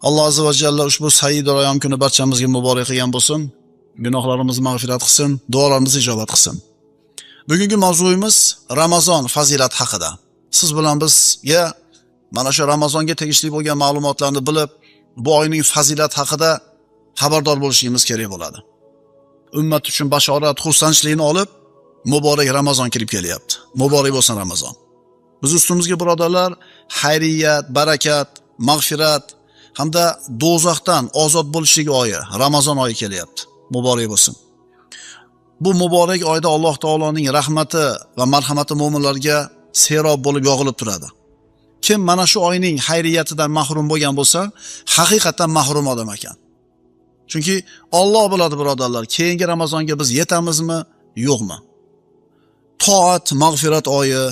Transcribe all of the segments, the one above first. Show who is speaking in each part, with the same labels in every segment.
Speaker 1: Alloh azza va jalla ushbu sayyidul ayyom kuni barchamizga muborak qilgan bo'lsin. Gunohlarimizni mag'firat qilsin, duolarimizni ijobat qilsin. Bugungi mavzuyimiz Ramazon fazilati haqida. Siz bilan bizga mana shu Ramazonga tegishli bo'lgan ma'lumotlarni bilib, bu oyning fazilati haqida xabardor bo'lishimiz kerak bo'ladi. Ummat uchun bashorat, xursandchilikni olib, muborak Ramazon kirib kelyapti. Muborak bo'lsin Ramazon. Biz ustimizga birodarlar, xayriyat, barakat, mag'firat hamda do'zaxdan ozod bo'lishlik oyi, Ramazon oyi kelyapti. Muborak bo'lsin. Bu muborak oyda Alloh taoloning rahmati va marhamati mu'minlarga serob bo'lib yog'ilib turadi. Kim mana shu oyning xayriyatidan mahrum bo'lgan bo'lsa, haqiqatan mahrum odam ekan. Chunki Alloh biladi birodarlar, keyingi Ramazonga biz yetamizmi, yo'qmi? Toat, mag'firat oyi,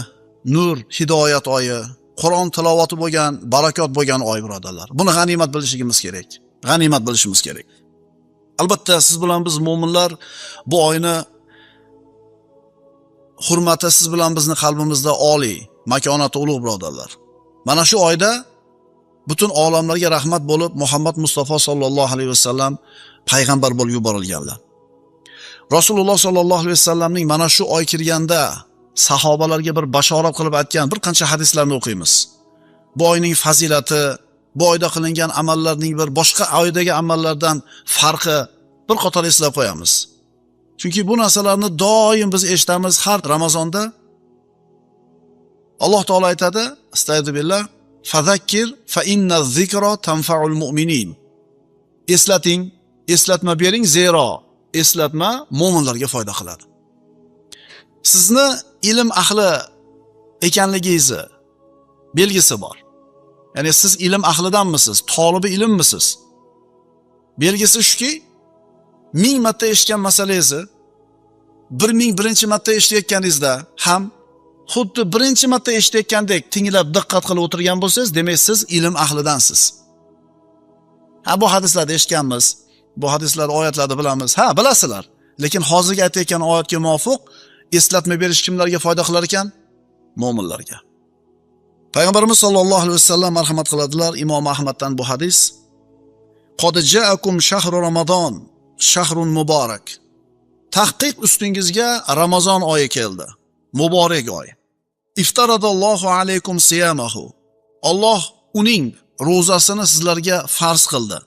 Speaker 1: nur, hidoyat oyi, Qur'on tilovati bo'lgan, barakat bo'lgan oy birodarlar. Buni g'animat bilishimiz kerak. G'animat bilishimiz kerak. Albatta siz bilan biz mu'minlar bu oyni hurmati siz bilan bizni qalbimizda oliy, makonati ulug' birodarlar. Mana shu oyda butun olamlarga rahmat bo'lib Muhammad Mustafa sallallohu alayhi vasallam payg'ambar bo'lib yuborilganlar. Rasululloh sallallohu alayhi vasallamning mana shu oy kirganda sahobalarga bir bashorat qilib aytgan bir qancha hadislarni o'qiymiz. Bu oyning fazilati, bu oyda qilingan amallarning bir boshqa oydagi amallardan farqi bir qator eslab qo'yamiz. Chunki bu narsalarni doim biz eshitamiz har Ramazonda. Alloh taolo aytadi, astagfirullah, fazakkir fa inna zikra tanfa'ul mu'minin. Eslating, eslatma bering, zero eslatma mu'minlarga foyda qiladi. Sizni ilm ahli ekanligingizni belgisi bor. Ya'ni siz ilm ahlidanmisiz, tolibi ilmmisiz? Belgisi shuki, 1000 marta eshitgan masalangizni 1001-marta eshitayotganingizda ham xuddi birinchi marta eshitayotgandek tinglab diqqat qilib o'tirgan bo'lsangiz, demak siz ilm ahlidansiz. Bu hadislarni eshitganmiz, bu hadislar oyatlarni bilamiz. Bilasizlar. Lekin hozirgi aytayotgan oyatga muvofiq eslatma berish kimlarga foyda qilar ekan? Mu'minlarga. Payg'ambarimiz sollallohu alayhi vasallam marhamat qiladilar, Imom Ahmaddan bu hadis. Qad ja'akum shahru Ramazon, shahrun muborak. Tahqiq ustingizga Ramazon oyi keldi. Muborak oy. Iftaradallohu alaykum siyamahu. Alloh uning ro'zasini sizlarga farz qildi.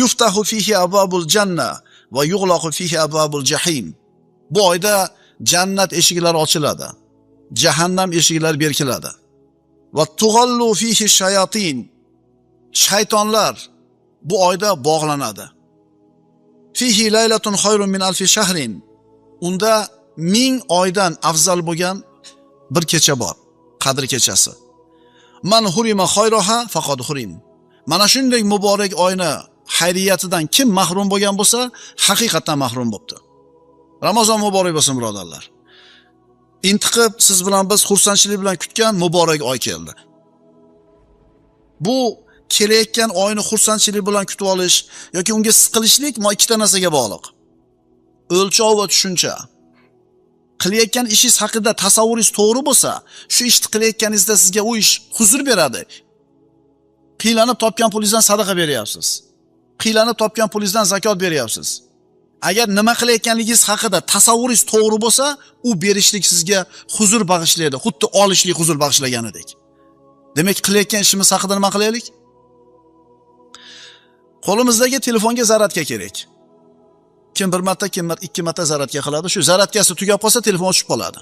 Speaker 1: Yuftahu fihi abwabul janna va yughlaqu fihi abwabul jahim. Bu oyda jannat eshiklari ochiladi. Jahannam eshiklari berkiladi. Va tughallu fihi shayatin. Shaytonlar bu oyda bog'lanadi. Fihi laylatun khayrun min alfi shahrin. Unda 1000 oydan afzal bo'lgan bir kecha bor, Qadr kechasi. Man hurima khayraha faqad hurim. Mana shunday muborak oyni xayriyatidan kim mahrum bo'lgan bo'lsa, haqiqatan mahrum bo'libdi. Ramazon muborak bo'lsin birodarlar. Intiqib siz bilan biz xursandchilik bilan kutgan muborak oy keldi. Bu kelayotgan oyni xursandchilik bilan kutib olish yoki unga siqilishlik ikkita narsaga bog'liq. O'lchov va tushuncha. Qilayotgan ishingiz haqida tasavvuringiz to'g'ri bo'lsa, shu ishni qilayotganingizda sizga u ish huzur beradi. Qiylanib topgan pulingizdan sadaqa beryapsiz. Qiylanib topgan pulingizdan zakot beryapsiz. Agar nima qilayotganligingiz haqida tasavvuringiz to'g'ri bo'lsa, u berishlik sizga huzur bag'ishlaydi, xuddi olishlik huzur bag'ishlaganidek. Demak, qilayotgan ishimiz haqida nima qilaylik? Qo'limizdagi telefonga zaryadka kerak. Kim bir marta, kim 2 marta zaryadka qiladi. Shu zaryadkasi tugab qolsa telefon o'chib qoladi.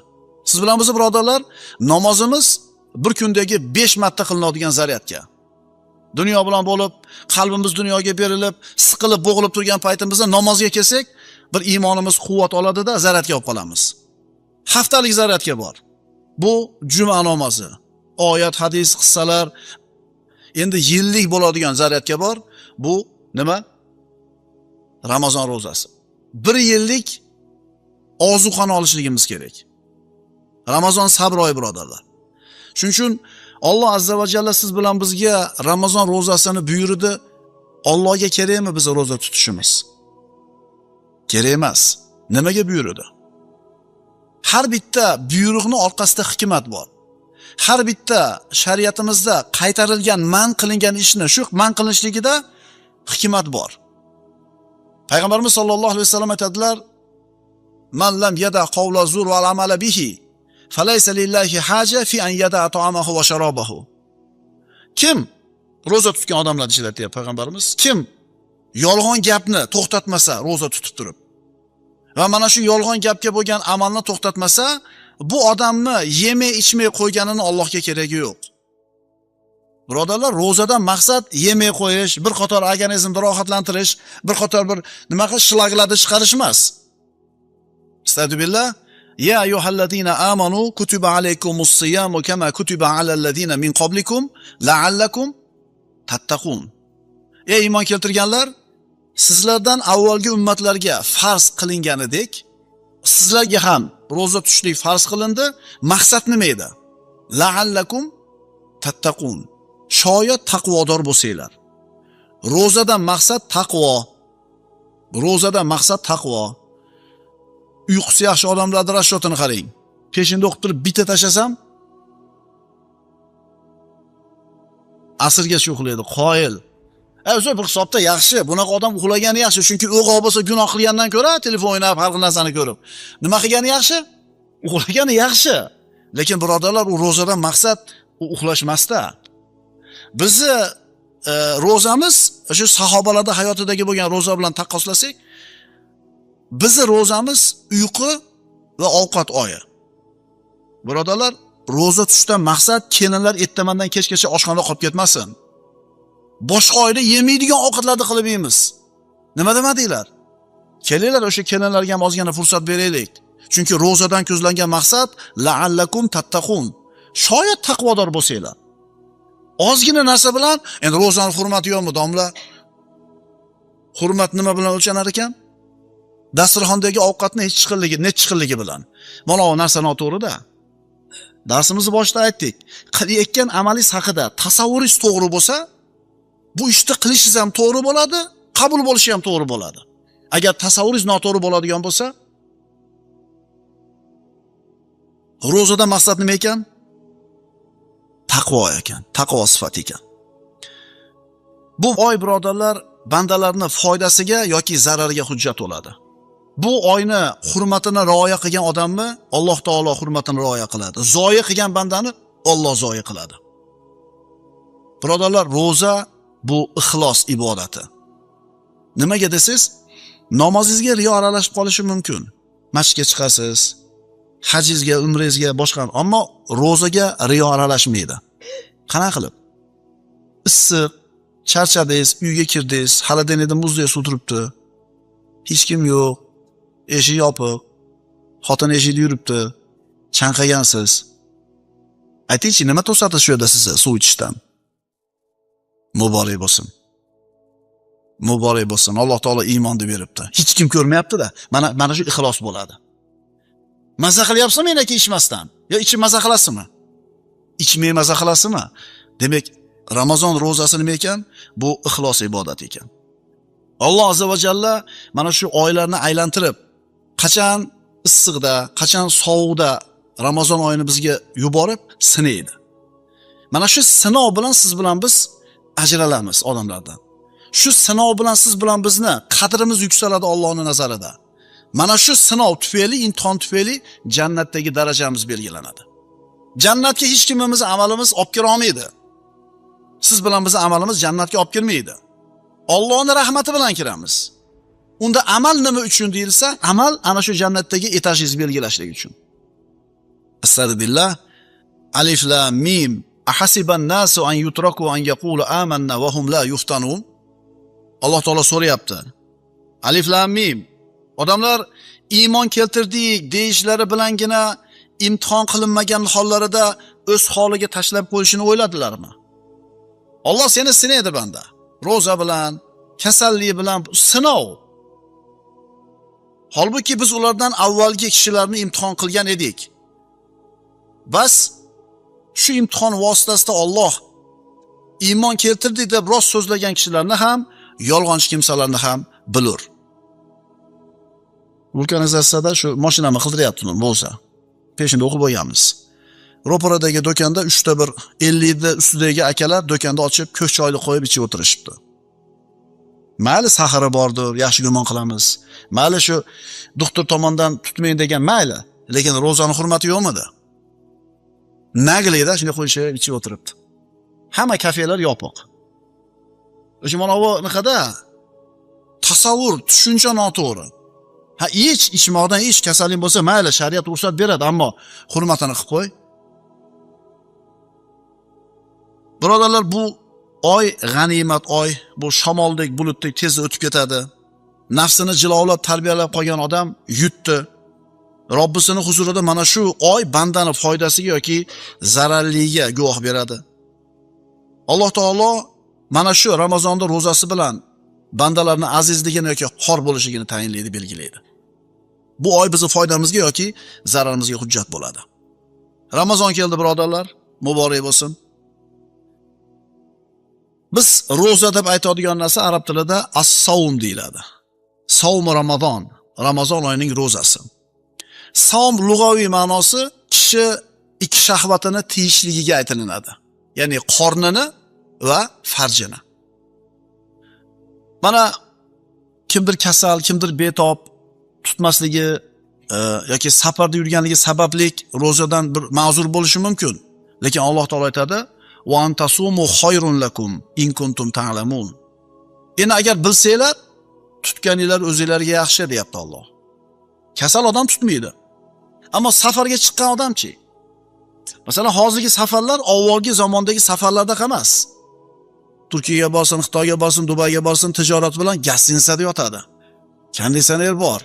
Speaker 1: Siz bilan biz birodarlar, namozimiz bir kundagi 5 marta qilinadigan zaryadka. Dunyo bilan bo'lib, qalbimiz dunyoga berilib, siqilib, bo'g'ilib turgan paytimizda namozga kelsak, bir iymonimiz quvvat oladida zaryadka olib qolamiz. Haftalik zaryadka bor. Bu juma namozi. Oyat, hadis, qissalar. Endi yillik bo'ladigan zaryadka bor. Bu nima? Ramazon ro'zasi. 1 yillik ozuqani olishligimiz kerak. Ramazon sabr oyi birodarlar. Shuning uchun Alloh azza va jalla siz bilan bizga Ramazon ro'zasini buyurdi. Allohga kerakmi biz ro'za tutishimiz? Kerak emas. Nimaga buyurdi? Har bitta buyruqning orqasida hikmat bor. har bitta shariatimizda qaytarilgan, man qilingan ishni shu man qilinishligida hikmat bor. Payg'ambarimiz sollallohu alayhi vasallam aytadilar: "Man lam yada qawla zur va amala bihi, falaysa lillahi haja fi an yada ta'amahu va sharabahu." Kim roza tutgan odamlar ichida deyapti payg'ambarimiz, kim yolg'on gapni to'xtatmasa roza tutib turib va mana shu yolg'on gapga bo'lgan amalni to'xtatmasa, bu odamni yemay ichmay qo'yganini Allohga keragi yo'q. Birodarlar, rozadan maqsad yemay qo'yish, bir qator organizmni rohatlantirish, bir qator bir nima qilish, shlaglarni chiqarish emas. Astagfirullah. Ya ayyuhallazina amanu kutiba alaykumus siyamu kama kutiba alal ladina min qablikum la'allakum tattaqun. Ey iymon keltirganlar, sizlardan avvalgi ummatlarga farz qilinganidek, sizlarga ham roza tutishlik farz qilindi. Maqsad nima edi? La'allakum tattaqun. Shoyat taqvodor bo'lsanglar. Rozadan maqsad taqvo. Rozadan maqsad taqvo. Uyqusi yaxshi odamlarning rashodini qarang. Peshinda o'qib turib bitta tashlasam, asrgacha uxlaydi, qoyil. O'sha bir hisobda yaxshi, bunaqa odam uxlagani yaxshi, chunki o'g'o bo'lsa gunoh qilgandan ko'ra telefon o'ynab, har xil narsani ko'rib. Nima qilgani yaxshi? Uxlagani yaxshi. Lekin birodarlar, u rozadan maqsad uxlash emasda. Bizni rozamiz o'sha sahobalarda hayotidagi bo'lgan roza bilan taqqoslasak, bizni rozamiz uyqu va ovqat oyi. Birodarlar, roza tutishdan maqsad kelinlar ertamandan kechgacha oshxonada qolib ketmasin. Boshqa oyda yemaydigan ovqatlarni qilib yeymiz. Nima demadinglar? Kelinglar o'sha kelinlarga ham ozgina fursat beraylik. Chunki rozadan ko'zlangan maqsad la'allakum tattaqun. Shoyat taqvodor bo'lsanglar. Ozgina narsa bilan, endi rozaning hurmati yo'qmi, domla? Hurmat nima bilan o'lchanar ekan? Dasturxondagi ovqatni hech chiqilligi bilan. Mana bu narsa noto'g'ri-da. Darsimizni boshida aytdik. Qilayotgan amalingiz haqida tasavvuringiz to'g'ri bo'lsa, bu ishni qilishingiz ham to'g'ri bo'ladi, qabul bo'lishi ham to'g'ri bo'ladi. Agar tasavvuringiz noto'g'ri bo'ladigan bo'lsa, rozadan maqsad nima ekan? Taqvo ekan, taqvo sifat ekan. Bu oy birodarlar, bandalarning foydasiga yoki zarariga hujjat bo'ladi. Bu oyni hurmatini rioya qilgan odamni Alloh taolo hurmatini rioya qiladi. Zoya qilgan bandani Alloh zoya qiladi. Birodarlar, roza bu ixlos ibodati. Nimaga desiz? Namozingizga riyo aralashib qolishi mumkin. Masjidga chiqasiz, hajingizga, umringizga, boshqa, ammo rozaga riyo aralashmaydi. Qanaqa qilib? Issiq, charchadingiz, uyga kirdingiz, hali denida muzdek suv turibdi. Hech kim yo'q, eshik yopiq, xotin eshikda yuribdi, chanqagansiz. Aytingchi, nima to'sadi shu yerda sizni suv ichishdan? Muborak bo'lsin. Muborak bo'lsin. Alloh taolo iymonni beribdi. Hech kim ko'rmayapti-da. Mana shu ixlos bo'ladi. Maza qilyapsizmi meniki ichmasdan? Yo ichib maza qilasizmi? Ichmay maza qilasizmi? Demak, Ramazon rozasi nima ekan? Bu ixlos ibodat ekan. Alloh azza va jalla mana shu oylarni aylantirib, qachon issiqda, qachon sovuqda Ramazon oyini bizga yuborib sinaydi. Mana shu sinov bilan siz bilan biz ajralamiz odamlardan. Shu sinov bilan siz bilan bizni qadrimiz yuksaladi Allohning nazarida. Mana shu sinov tufayli, imtihon tufayli jannatdagi darajamiz belgilanadi. Jannatga hech kimimiz amalimiz olib kira olmaydi. Siz bilan bizning amalimiz jannatga olib kirmaydi. Allohning rahmati bilan kiramiz. Unda amal nima uchun deyilsa, amal ana shu jannatdagi etajingizni belgilashlik uchun. Astagfirullah. Alif lam mim. Ahasiban nasu an yutraku an yaqulu amanna wa hum la yuftanun. Alloh taolo so'rayapti. Alif lam mim. Odamlar iymon keltirdik deyishlari bilangina imtihon qilinmagan hollarida o'z holiga tashlab qo'yishini o'yladilarmi? Alloh seni sinaydi banda. Roza bilan, kasallik bilan sinov. Holbuki biz ulardan avvalgi kishilarni imtihon qilgan edik. Bas shu imtihon vositasida Alloh iymon keltirdi deb rost so'zlagan kishilarni ham, yolg'onchi kimsalarni ham bilur. Vulkanizatsiyada shu mashinani qildiryaptimi bo'lsa, peshinda o'qib bo'lganmiz. ro'paradagi do'konda 3 ta bir 50 da ustidagi akalar do'konda ochib, ko'k choyni qo'yib ichib o'tirishibdi. Mayli sahari bordir, yaxshi gumon qilamiz. Mayli shu doktor tomonidan tutmang degan mayli, lekin ro'zani hurmati yo'qmidi? Naglayda shunday qo'yishib ichib o'tiribdi. Hamma kafelar yopiq. O'sha mana bu niqada tasavvur, tushuncha noto'g'ri. Ha, ichmoqdan kasallik bo'lsa mayli, shariat ruxsat beradi, ammo hurmatini qilib qo'y. Birodarlar, bu oy g'animat oy, bu shamoldek bulutdek tezda o'tib ketadi. Nafsini jilovlab tarbiyalab qolgan odam yutdi. Robbisini huzurida mana shu oy bandani foydasiga yoki zararliga guvoh beradi. Alloh taolo mana shu Ramazonda ro'zasi bilan bandalarning azizligini yoki xor bo'lishligini tayinlaydi, belgilaydi. Bu oy bizning foydamizga yoki zararimizga hujjat bo'ladi. Ramazon keldi birodarlar, muborak bo'lsin. Biz ro'za deb aytadigan narsa arab tilida as-savm deyiladi. Savm Ramazon, Ramazon oyining ro'zasi. Savm lug'aviy ma'nosi kishi ikki shahvatini tiyishligiga aytilinadi. Ya'ni qornini va farjini. Mana kimdir kasal, kimdir betob tutmasligi yoki safarda yurganligi sababli ro'zadan bir ma'zur bo'lishi mumkin. Lekin Alloh taolo aytadi: "Va antasumu khayrun lakum in kuntum ta'lamun." Endi agar bilsanglar, tutganinglar o'zingizlarga yaxshi deyapti Alloh. Kasal odam tutmaydi. Ammo safarga chiqqan odamchi? Masalan, hozirgi safarlar avvalgi zamondagi safarlardek emas. Turkiyaga borsin, Xitoyga borsin, Dubayga borsin, tijorat bilan gostinsada yotadi. Konditsioner bor.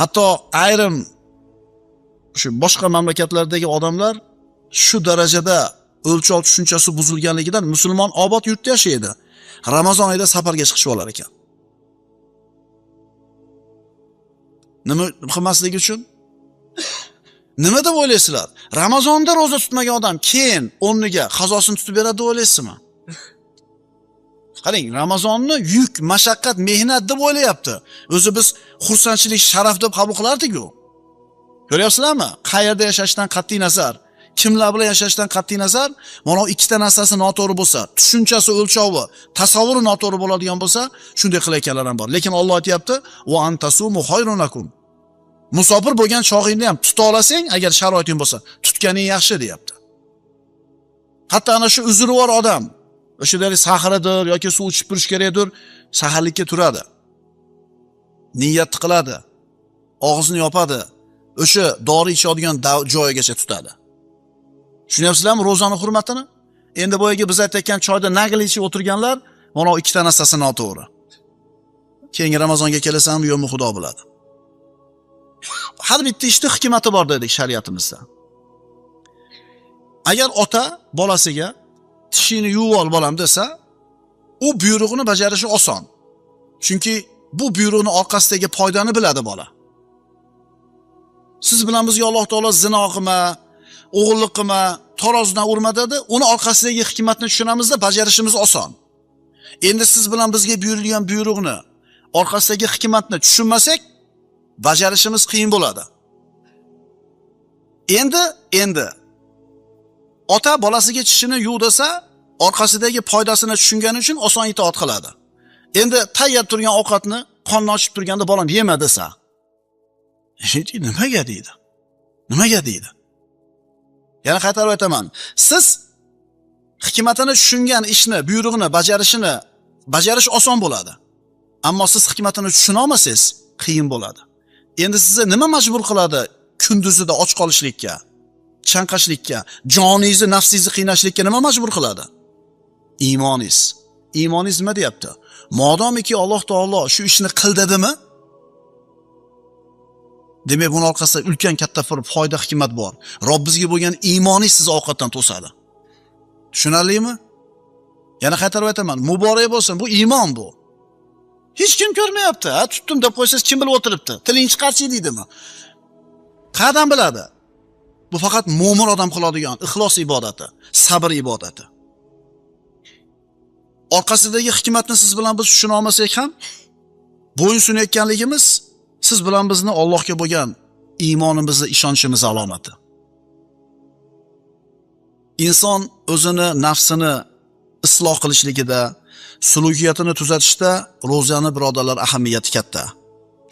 Speaker 1: Hatto ayrim shu boshqa mamlakatlardagi odamlar shu darajada o'lchov tushunchasi buzilganligidan musulmon obod yurtda yashaydi. Ramazon oyida safarga chiqishib olar ekan. Nima qilmasligi uchun? Nima deb o'ylaysizlar? Ramazonda roza tutmagan odam keyin o'rniga qazosini tutib beradi deb o'ylaysizmi? Qarang, Ramazonni yuk, mashaqqat, mehnat deb o'ylayapti. O'zi biz xursandchilik, sharaf deb qabul qilardik-ku. Ko'ryapsizlarmi? Qayerda yashashdan qat'iy nazar, kimlar bilan yashashdan qat'iy nazar, mana bu ikkita narsasi noto'g'ri bo'lsa, tushunchasi, o'lchovi, tasavvuri noto'g'ri bo'ladigan bo'lsa, shunday qilayotganlar ham bor. Lekin Alloh aytayapti: "Va antasumu khayrun lakum." Musofir bo'lgan chog'ingni ham tuta olasang, agar sharoiting bo'lsa, tutganing yaxshi deyapti. Hatto ana shu uzri bor odam, o'shadagi saharidir yoki suv ichib turish kerakdir, saharlikka turadi. Niyat qiladi. Og'izni yopadi. O'sha dori ichadigan joyigacha tutadi. Tushunyapsizlarmi ro'zani hurmatini? Endi boyaga biz aytayotgan choyda nagli ichib o'tirganlar, mana bu ikkita narsasi noto'g'ri. Keyingi Ramazonga kelasam, yo'qmi Xudo biladi. Har bitta ishda hikmati bor dedik shariatimizda. Agar ota bolasiga tishini yuvib ol bolam desa, u buyrug'ini bajarishi oson. Chunki bu buyruqni orqasidagi foydani biladi bola. Siz bilan bizga Alloh taolo zino qilma, o'g'illik qilma, tarozidan urma dedi. Uni orqasidagi hikmatni tushunamizda, bajarishimiz oson. Endi siz bilan bizga buyurilgan buyruqni orqasidagi hikmatni tushunmasak, bajarishimiz qiyin bo'ladi. Endi ota bolasiga tishini yuv desa, orqasidagi foydasini tushungani uchun oson itoat qiladi. Endi tayyor turgan ovqatni qonni ochib turganda bolam yema desa, nimaga deydi? Nimaga deydi? Yana qaytarib aytaman. Siz hikmatini tushungan ishni, buyrug'ini bajarish oson bo'ladi. Ammo siz hikmatini tushuna olmasangiz, qiyin bo'ladi. Endi sizni nima majbur qiladi kunduzida och qolishlikka, chanqashlikka, joningizni, nafsingizni qiynashlikka nima majbur qiladi? Iymoningiz. Iymoningiz nima deyapti? Modomiki Alloh taolo shu ishni qil dedimi? Demak, buning orqasida ulkan katta bir foyda, hikmat bor. Robbingizga bo'lgan iymoningiz sizni ovqatdan to'sadi. Tushunarlimi? Yana qaytarib aytaman, muborak bo'lsin, bu iymon bu. Hech kim ko'rmayapti. Ha, tutdim deb qo'ysangiz kim bilib o'tiribdi? Tiling chiqarchi deydimi? Qayerdan biladi? Bu faqat mo'min odam qiladigan ixlos ibodati, sabr ibodati. Orqasidagi hikmatni siz bilan biz tushuna olmasak ham, bo'yin sunayotganligimiz siz bilan bizni Allohga bo'lgan iymonimizni, ishonchimiz alomati. inson o'zini nafsini isloh qilishligida, sulukiyatini tuzatishda ro'zani birodarlar ahamiyati katta.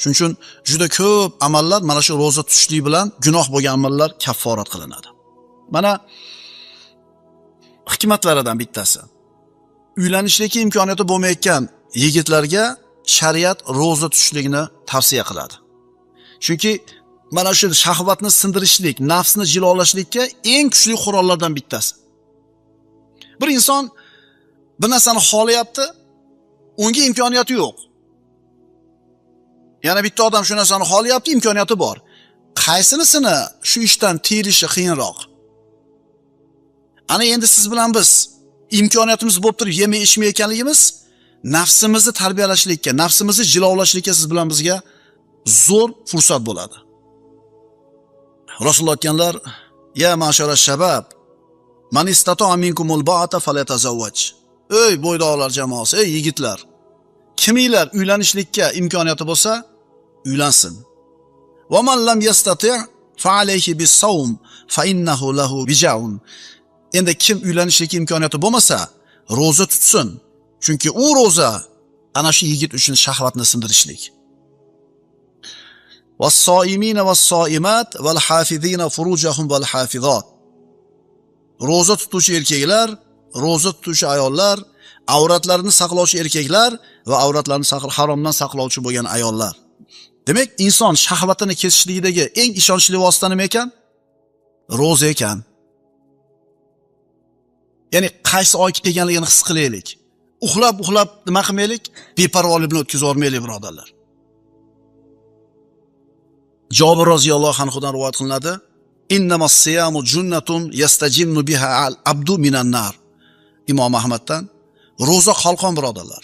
Speaker 1: Shuning uchun juda ko'p amallar mana shu ro'za tutishlik bilan gunoh bo'lgan amallar kafforat qilinadi. Mana hikmatlaridan bittasi. Uylanishlikka imkoniyati bo'lmayotgan yigitlarga shariat ro'za tutishlikni tavsiya qiladi. Chunki mana shu shahvatni sindirishlik, nafsni jilolashlikka eng kuchli qurollardan bittasi. Bir inson bir narsani xohlayapti, unga imkoniyati yo'q. Yana bitta odam shu narsani xohlayapti, imkoniyati bor. Qaysinisini shu ishdan tiyilishi qiyinroq? Ana endi siz bilan biz imkoniyatimiz bo'lib turib yemay ichmayotganligimiz nafsimizni tarbiyalashlikka, nafsimizni jilovlashlikka siz bilan bizga zo'r fursat bo'ladi. Rasululloh aytganlar: "Ya ma'shara shabab, man istata'a minkumul ba'ata falyatazawwaj." Ey bo'ydoqlar jamoasi, ey yigitlar, kiminglar uylanishlikka imkoniyati bo'lsa, uylansin. "Va man lam yastati' fa alayhi bis-sawm fa innahu lahu bija'un." Endi kim uylanishlikka imkoniyati bo'lmasa, ro'za tutsin. Chunki u ro'za ana shu yigit uchun shahvatni sindirishlik. "Was-so'imina was-so'imat wal-hafizina furujahum wal-hafizat." Ro'za tutuvchi erkaklar, ro'za tutuvchi ayollar, avratlarini saqlovchi erkaklar va avratlarini haromdan saqlovchi bo'lgan ayollar. Demak, inson shahvatini kesishligidagi eng ishonchli vosita nima ekan? Ro'za ekan. Ya'ni qaysi oy kelganligini his qilaylik. Uxlab nima qilmaylik, beparvolik bilan o'tkazib yormaylik, birodarlar. Jabir roziyallohu anhudan rivoyat qilinadi: "Innamas siyamu junnatun yastajinnu biha al-abdu minan nar." Imom Ahmaddan. Ro'za qalqon, birodarlar.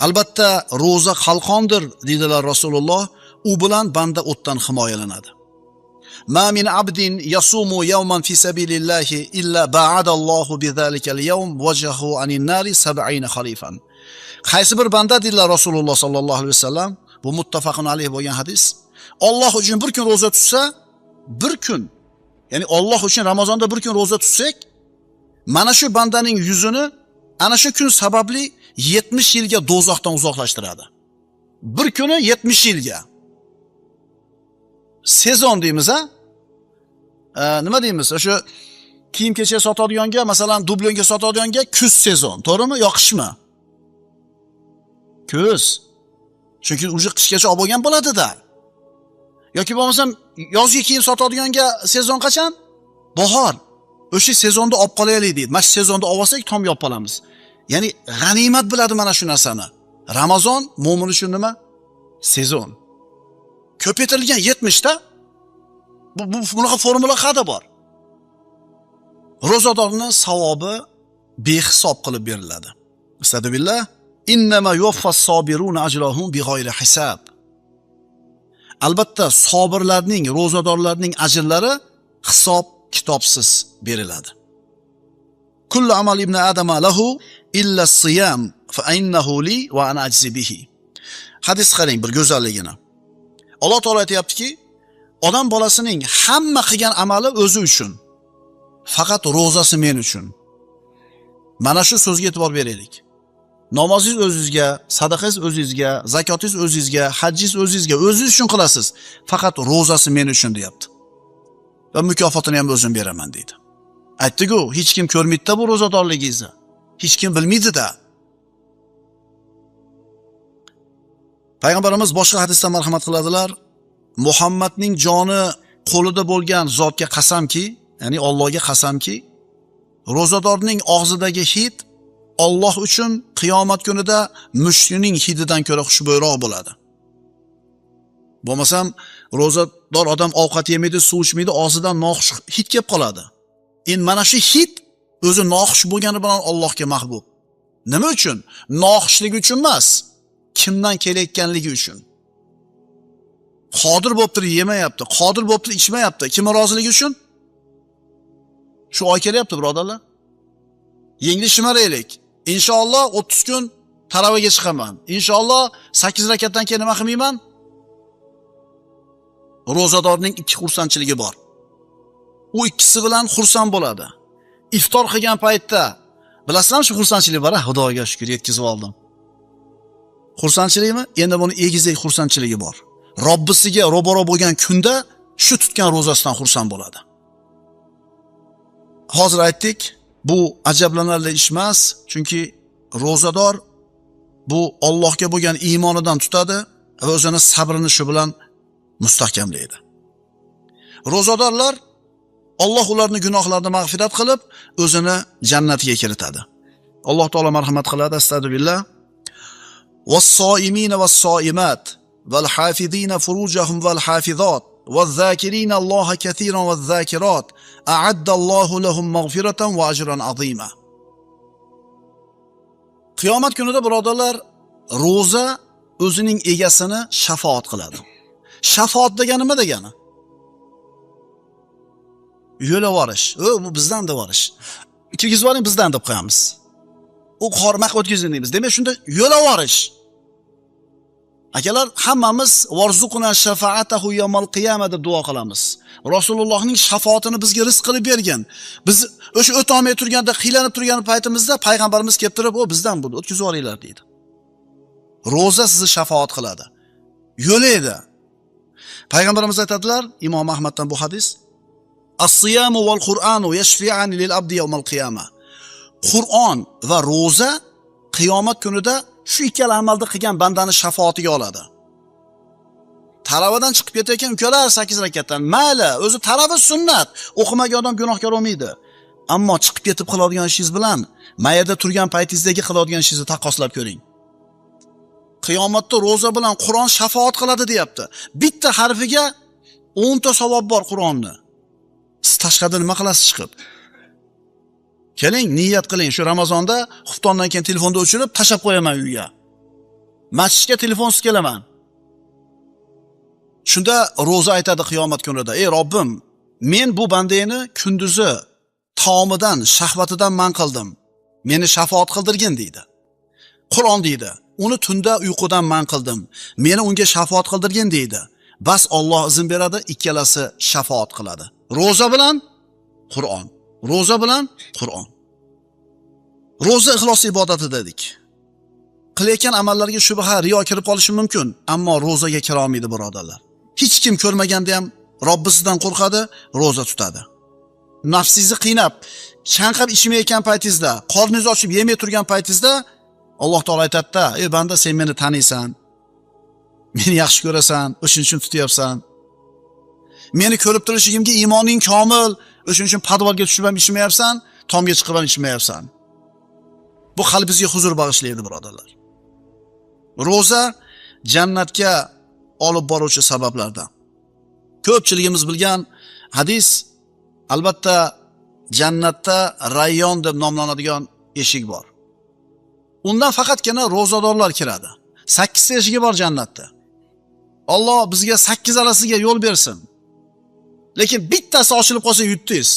Speaker 1: Albatta, ro'za qalqondir dedilar Rasululloh, u bilan banda o'tdan himoyalanadi. "Ma min abdin yasumu yawman fi sabilillahi illa ba'adallohu bizalika al-yawm wajhahu anin nari 70 khalifan." Qaysi bir banda dedilar Rasululloh sallallohu alayhi vasallam, bu muttafaqun alayh bo'lgan hadis. Alloh uchun bir kun ro'za tutsa, bir kun, ya'ni Alloh uchun Ramazonda bir kun ro'za tutsak, mana shu bandaning yuzini ana shu kun sababli 70 yilga do'zaxdan uzoqlashtiradi. Bir kuni 70 yilga. Sezon deymiz, ha? Nima deymiz? O'sha kiyim-kechak sotadiganga, masalan, dublonga sotadiganga kuz sezon, to'g'rimi? Yoqishmi? Kuz. Chunki uje qishgacha olib bo'lgan bo'ladi-da. Yoki bo'lmasam yozgi kiyim sotadiganga sezon qachon? Bahor. O'sha sezonda olib qolaylik deydi. Mana shu sezonda olsak tom yopib olamiz. Ya'ni g'animat biladi mana shu narsani. Ramazon mo'min uchun nima? Sezon. Ko'paytirilgan 70 ta. Bunaqa formula qayerda bor? Ro'zadorning savobi behisob qilib beriladi. Astagfirullah. Innama yuwaffas-sabiruna ajrahum bighayri hisob. Albatta, sabirlarning, ro'zadorlarning ajrlari hisob kitobsiz beriladi. Kullu amal ibn adama lahu illa as-siyam fa innahu li wa ana ajzi bihi. Hadis qarang bir go'zalligini. Alloh taolo aytayaptiki, odam bolasining hamma qilgan amali o'zi uchun. Faqat ro'zasi men uchun. Mana shu so'zga e'tibor beraylik. Namozingiz o'zingizga, sadaqangiz o'zingizga, zakotingiz o'zingizga, hajjingiz o'zingizga, o'zingiz uchun qilasiz. Faqat ro'zasi men uchun deyapti. Va mukofotini ham o'zim beraman deydi. Aytdi-ku, hech kim ko'rmaydi-da bu ro'zadorligingizni. Hech kim bilmaydi-da. Payg'ambarimiz boshqa hadisda marhamat qiladilar. Muhammadning joni qo'lida bo'lgan zotga qasamki, ya'ni Allohga qasamki, ro'zadorning og'zidagi hid Alloh uchun qiyomat kunida mushrining hididan ko'ra xushbo'yroq bo'ladi. Bo'lmasam, ro'zador odam ovqat yemaydi, suv ichmaydi, og'zidan noxush hid kelib qoladi. Endi mana shu hid o'zi noxush bo'lgani bilan Allohga mahbub. Nima uchun? Noxushlik uchun emas, kimdan kelayotganligi uchun. Qodir bo'lib turib yemayapti, qodir bo'lib turib ichmayapti. Kimning roziligi uchun? Shu oy kelyapti, birodarlar. Yengli shimaraylik. Inshaalloh 30 kun taravaga chiqaman. Inshaalloh 8 rakatdan keyin nima qilmayman? Ro'zadorning ikki xursandchiligi bor. U ikkisi bilan xursand bo'ladi. iftor qilgan paytda bilasizmi shu xursandchilik bor, Xudoga shukr yetkazib oldim. Xursandchilikmi? Endi buni egizak xursandchiligi bor. Robbisiga ro'baro bo'lgan kunda shu tutgan ro'zasidan xursand bo'ladi. Hozir aytdik, bu ajablanarli ish emas, chunki ro'zador bu Allohga bo'lgan iymonidan tutadi va o'zini sabrini shu bilan mustahkamlaydi. Ro'zadorlar Alloh ularning gunohlarini mag'firat qilib, o'zini jannatiga kiritadi. Alloh taolo marhamat qiladi. Astagfirullah. Was-soimina was-soimat wal-hafizina furujahum wal-hafizat waz-zakirina Alloha katiran waz-zakirat a'adda Allohu lahum mag'firatan va ajran azima. Qiyomat kunida birodarlar, ro'za o'zining egasini shafoat qiladi. Shafoat degani nima degani? Yo'la borish. Bu bizdan da borish. Kirgizib oling, bizdan deb qo'yamiz. U qormaq o'tkazing deymiz. Demak, shunda yo'la borish. Akalar, hammamiz varzuquna shafaatahu yawmal qiyamah deb duo qilamiz. Rasulullohning shafoatini bizga rizq qilib bergan. Biz o'sha o'tolmay turganda, qiylanib turgan paytimizda payg'ambarimiz kelib turib, "O bizdan bu, o'tkazib olinglar" deydi. Ro'za sizni shafoat qiladi. Yo'laydi. Payg'ambarimiz aytadilar, Imom Ahmaddan bu hadis: "As-siyamu wal Qur'anu yashfi'ani lil abdi yawmal qiyamah." Qur'on va ro'za qiyomat kunida shu ikkala amalni qilgan bandani shafoatiga oladi. Talavadan chiqib ketayotgan ukalar 8 rakatdan, mayli, o'zi talava sunnat, o'qimagan odam gunohkor bo'lmaydi. Ammo chiqib ketib qiladigan ishingiz bilan mayada turgan paytingizdagi qiladigan ishingizni taqqoslab ko'ring. Qiyomatda ro'za bilan Qur'on shafoat qiladi deyapti. Bitta harfiga 10 ta savob bor Qur'onni. Siz tashqarida nima qilasiz chiqib? Keling, niyat qiling, shu Ramazonda xuftondan keyin telefonni o'chirib tashab qo'yaman uyga. Masjidga telefonsiz kelaman. Shunda ro'za aytadi qiyomat kunida: "Ey Robbim, men bu bandani kunduzi taomidan, shahvatidan man qildim. Meni shafoat qildirgin" deydi. Qur'on deydi: "Uni tunda uyqudan man qildim. Meni unga shafoat qildirgin" deydi. Bas Alloh izn beradi, ikkalasi shafoat qiladi. Ro'za bilan Qur'on. Ro'za bilan Qur'on. Ro'za ixlos ibodati dedik. Qilayotgan amallarga shubha, riyo kirib qolishi mumkin, ammo ro'zaga kira olmaydi birodarlar. Hech kim ko'rmaganda ham Robbisidan qo'rqadi, ro'za tutadi. Nafsingizni qiynab, chanqab ichmayotgan paytingizda, qorningiz ochib yemay turgan paytingizda Alloh taolo aytadi-da: "Ey banda, sen meni taniysan. Meni yaxshi ko'rasan, o'shuning uchun tutyapsan. Meni ko'rib turishingimga iymoning komil, o'shuning uchun podvalga tushib ham ichmayapsan, tomga chiqib ham ichmayapsan." Bu qalbingizga huzur bag'ishlaydi birodarlar. Ro'za jannatga olib boruvchi sabablardan. Ko'pchiligimiz bilgan hadis, albatta jannatda Rayyon deb nomlanadigan eshik bor. Undan faqatgina ro'zadorlar kiradi. 8 ta eshigi bor jannatda. Alloh bizga 8 arasiga yo'l bersin. Lekin bittasi ochilib qolsa yutdingiz.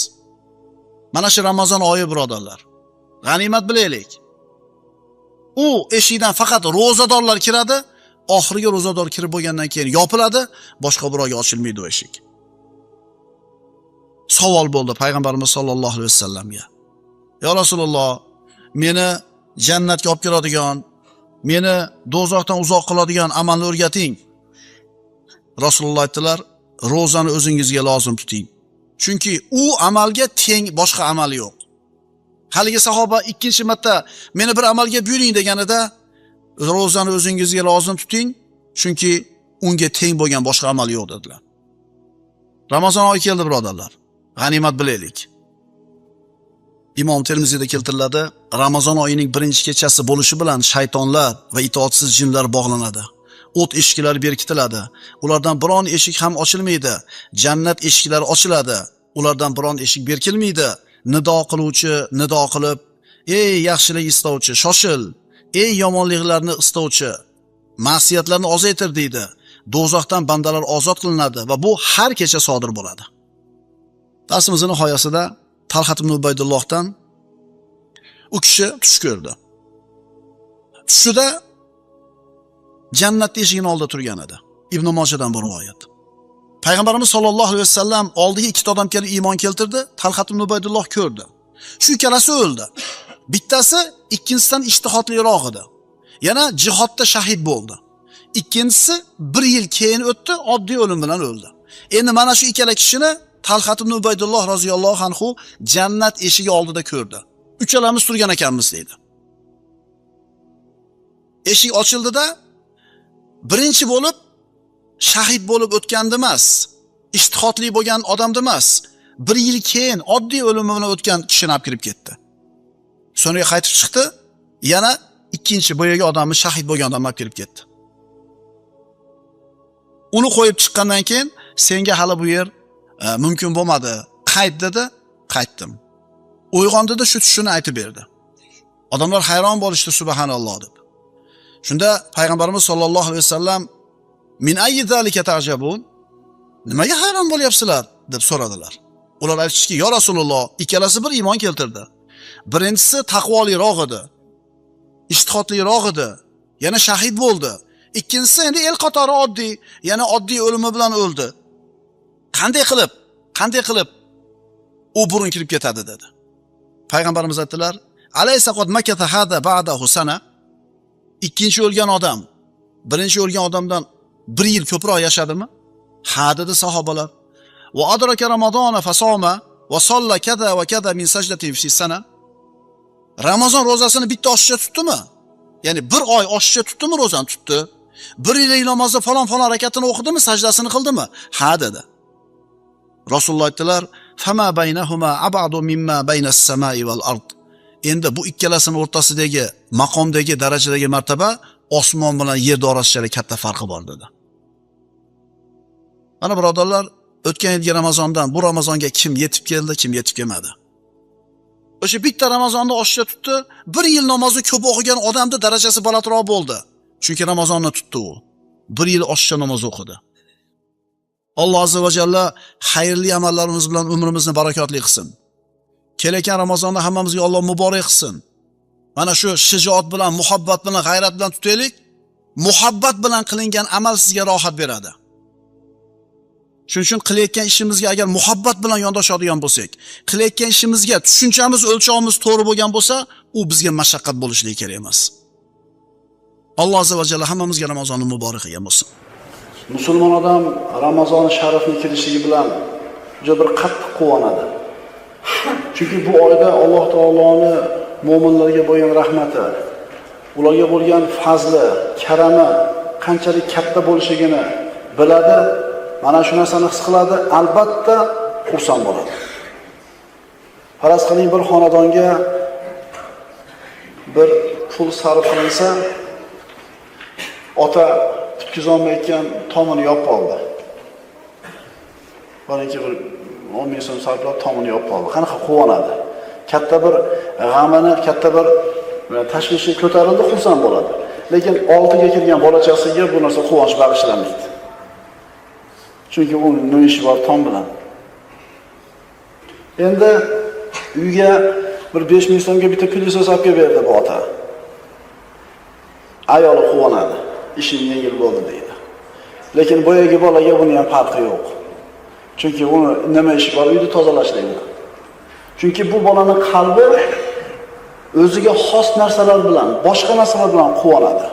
Speaker 1: Mana shu Ramazon oyi birodarlar. G'animat bilaylik. U eshikdan faqat ro'zadorlar kiradi, oxirgi ro'zador kirib bo'lgandan keyin yopiladi, boshqa birovga ochilmaydi o eshik. Savol bo'ldi payg'ambarimiz sollallohu alayhi vasallamga: "Ya Rasululloh, meni jannatga olib kiradigan, meni do'zaxdan uzoq qiladigan amalni o'rgating." Rasululloh aytdilar: "Ro'zani o'zingizga lozim tuting. Chunki u amalga teng boshqa amal yo'q." Haligi sahoba ikkinchi marta meni bir amalga buyuring deganida, "Ro'zani o'zingizga lozim tuting, chunki unga teng bo'lgan boshqa amal yo'q" dedilar. Ramazon oyi keldi birodarlar. G'animat bilaylik. Imom Termiziyda keltiriladi, Ramazon oyining birinchi kechasi bo'lishi bilan shaytonlar va itoatsiz jinlar bog'lanadi. O't eshiklari berkitiladi. Ulardan biron eshik ham ochilmaydi. Jannat eshiklari ochiladi. Ulardan biron eshik berkilmaydi. Nido qiluvchi nido qilib: "Ey yaxshilik istovchi, shoshil. Ey yomonliklarni istovchi, ma'siyatlarni ozaytir" deydi. Do'zaxdan bandalar ozod qilinadi va bu har kecha sodir bo'ladi. Darsimizning nihoyasida Talhat ibn Ubaydullohdan u kishi tush ko'rdi. Tushida jannat eshigining oldida turgan edi. Ibn Mojadan bu rivoyat. Payg'ambarimiz sollallohu alayhi vasallam oldiga ikkita odam kelib iymon keltirdi. Talhat ibn Ubaydulloh ko'rdi. Shu ikkalasi o'ldi. Bittasi ikkinchisidan ijtihodliroq edi. Yana jihodda shahid bo'ldi. Ikkinchisi 1 yil keyin o'tdi, oddiy o'lim bilan o'ldi. Endi mana shu ikkala kishini Talhat ibn Ubaydulloh roziyallohu anhu jannat eshigi oldida ko'rdi. Uchalamiz turgan ekanmiz dedi. Eshik ochildida birinchi bo'lib shahid bo'lib o'tgandi emas, ijtihodli bo'lgan odamda emas, 1 yil keyin oddiy o'lim bilan o'tgan kishini olib kirib ketdi. So'ngra qaytib chiqdi, yana ikkinchi boyagi odamni shahid bo'lgan odamni olib kirib ketdi. Uni qo'yib chiqqandan keyin senga hali bu yer mumkin bo'lmadi. Qayt dedi, qaytdim. Uyg'ondida shu tushini aytib berdi. Odamlar hayron bo'lishdi subhanalloh deb. Shunda payg'ambarimiz sollallohu alayhi vasallam min ayyi zalika ta'jabun? Nimaga hayron bo'lyapsizlar deb so'radilar. Ular aytishdiki, "Ya Rasululloh, ikkalasi bir iymon keltirdi. Birinchisi taqvoliroq edi, ijtihodliroq edi, yana shahid bo'ldi. Ikkinchisi endi el qatori oddiy, yana oddiy o'limi bilan o'ldi. Qanday qilib u burun kirib ketadi?" dedi. Payg'ambarimiz aytdilar, "Alaysa qad makatha hada ba'dahu sana?" Ikkinchi o'lgan odam birinchi o'lgan odamdan 1 yil ko'proq yashadimi? Ha dedi sahobalar. "Va adraka Ramazona fasoma va salla kaza va kaza min sajdatin fi sana." Ramazon rozasini bitta oshiqcha tutdimi? Ya'ni 1 oy oshiqcha tutdimi rozani tutdi? 1 yillik namozda falon rakatini o'qidimi, sajdasini qildimi? Ha dedi. Rasululloh aytdilar, "Fama baynahuma ab'adu mimma baynas samai wal ard." Endi bu ikkalasining o'rtasidagi maqomdagi darajadagi martaba osmon bilan yer orasida katta farqi bor dedi. Mana birodarlar, o'tgan yilgi Ramazondan bu Ramazonga kim yetib keldi, kim yetib kelmadi? O'sha bitta Ramazonni oshiqcha tutdi, 1 yil namozni ko'p o'qigan odamning darajasi balandroq bo'ldi. Chunki Ramazonni tutdi u. 1 yil oshiqcha namoz o'qidi. Alloh azza va jalla xayrli amallarimiz bilan umrimizni barakotli qilsin. Kelayotgan Ramazonda hammamizga Alloh muborak qilsin. Mana shu shijoat bilan, muhabbat bilan, g'ayrat bilan tutaylik. Muhabbat bilan qilingan amal sizga rohat beradi. Shuning uchun qilayotgan ishimizga agar muhabbat bilan yondoshadigan bo'lsak, qilayotgan ishimizga tushunchamiz, o'lchovimiz to'g'ri bo'lgan bo'lsa, u bizga mashaqqat bo'lishligi kerak emas. Alloh azza va jalla hammamizga Ramazonni muborak qilgan bo'lsin.
Speaker 2: Musulmon odam Ramazon sharifni kelishligi bilan juda bir qattiq quvonadi. Chunki bu oyda Alloh taoloning mu'minlarga bo'lgan rahmati, ularga bo'lgan fazli, karami qanchalik katta bo'lishligini biladi. Mana shu narsani his qiladi, albatta xursand bo'ladi. Faraz qiling, bir xonadonga bir pul sarf qilinsa, ota tutkizolmayotgan tomini yopib oldi. Balki bir 10 ming so'm sarflab tomini yopib oldi. Qanaqa quvonadi. Katta bir g'amini, katta bir tashvishi ko'tarildi, xursand bo'ladi. Lekin oltiga kirgan bolachasiga bu narsa quvonch bag'ishlamaydi. Chunki u nima ishi bor tom bilan. Endi uyga bir 5 ming so'mga bitta pilisos olib kelib berdi bu ota. Ayoli quvonadi. Ishim yengil bo'ldi deydi. Lekin boyagi bolaga buni ham farqi yo'q. Chunki uni nima ishi bor, uyni tozalashlaydi. Chunki bu bolaning qalbi o'ziga xos narsalar bilan, boshqa narsalar bilan quvonadi.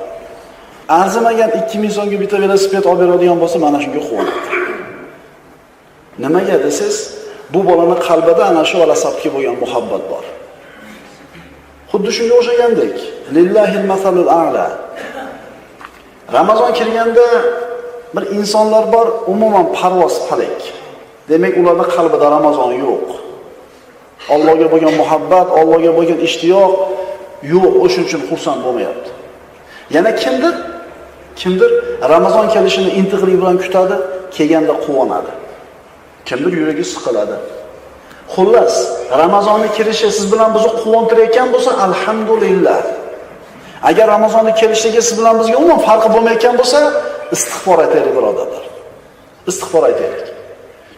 Speaker 2: Arzimagan 2 ming so'mga bitta velosiped olib beradigan bo'lsa, mana shunga quvonadi. Nimaga desiz, bu bolaning qalbida ana shu valasabga bo'lgan muhabbat bor. Xuddi shunga o'xshagandek, lillahil masalul a'la. Ramazon kirganda bir insonlar bor, umuman parvoz falak. Demak, ularning qalbida Ramazon yo'q. Allohga bo'lgan muhabbat, Allohga bo'lgan ishtiyoq yo'q, o'shuning uchun xursand bo'lmayapti. Yana kimdir Ramazon kelishini intiqlik bilan kutadi, kelganda quvonadi. Kimdir yuragi siqiladi. Xullas, Ramazonning kirishi siz bilan bizni quvontirayotgan bo'lsa, alhamdulillah. Agar Ramazonning kelishligi siz bilan bizga umuman farqi bo'lmayotgan bo'lsa, istig'for aytaylik birodarlar. Istig'for aytaylik.